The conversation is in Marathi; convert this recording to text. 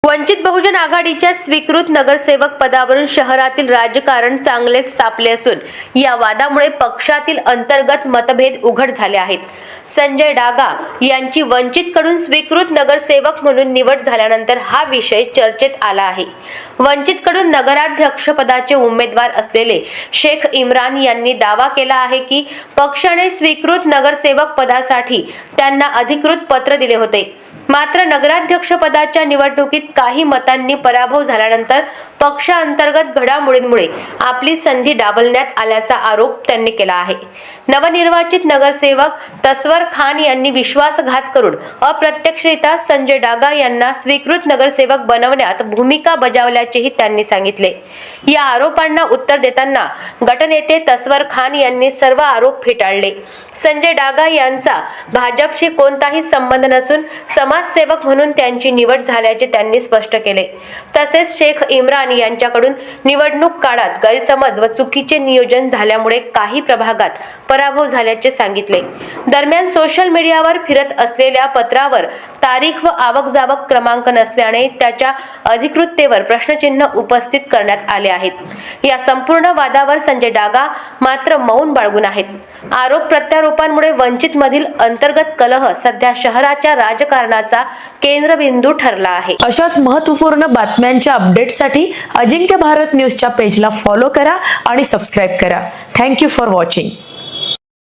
वंचित बहुजन आघाडीच्या स्वीकृत नगरसेवक पदावरून शहरातील राजकारण चांगलेच तापले असून या वादामुळे पक्षातील अंतर्गत मतभेद उघड झाले आहेत। संजय डागा यांची वंचितकडून स्वीकृत नगरसेवक म्हणून निवड झाल्यानंतर हा विषय चर्चेत आला आहे। वंचितकडून नगराध्यक्षपदाचे उमेदवार असलेले शेख इम्रान यांनी दावा केला आहे की पक्षाने स्वीकृत नगरसेवक पदासाठी त्यांना अधिकृत पत्र दिले होते। मात्र नगराध्यक्ष पदाच्या निवडणुकीत काही मतांनी पराभव झाल्यानंतर पक्षांतर्गत घडामोडींमुळे आपली संधी डावलण्यात आल्याचा आरोप त्यांनी केला आहे। नवनिर्वाचित नगरसेवक तस्वर खान यांनी विश्वासघात करून अप्रत्यक्षरित्या संजय डागा यांना स्वीकृत नगरसेवक बनवण्यात भूमिका बजावल्याचेही त्यांनी सांगितले। या आरोपांना उत्तर देताना गटनेते तस्वर खान यांनी सर्व आरोप फेटाळले। संजय डागा यांचा भाजपशी कोणताही संबंध नसून समाजसेवक म्हणून त्यांची निवड झाल्याचे त्यांनी स्पष्ट केले। तसेच शेख इम्रान यांच्याकडून निवडणूक काळात गैरसमज व चुकीचे नियोजन झाल्यामुळे काही प्रभागात पराभव झाल्याचे सांगितले। दरम्यान सोशल मीडियावर फिरत असलेल्या पत्रावर तारीख व आवक जावक क्रमांक नसल्याने त्याच्या अधिकृततेवर प्रश्नचिन्ह उपस्थित करण्यात आले आहेत। या संपूर्ण वादावर संजय डागा मात्र मौन बाळगून आहेत। आरोप प्रत्यारोपांमुळे वंचित मधील अंतर्गत कलह सध्या शहराच्या राजकारणाचा केंद्रबिंदू ठरला आहे। अशाच महत्त्वपूर्ण बातम्यांच्या अपडेटसाठी अजिंक्य भारत न्यूजच्या पेजला फॉलो करा आणि सबस्क्राइब करा। Thank you for watching.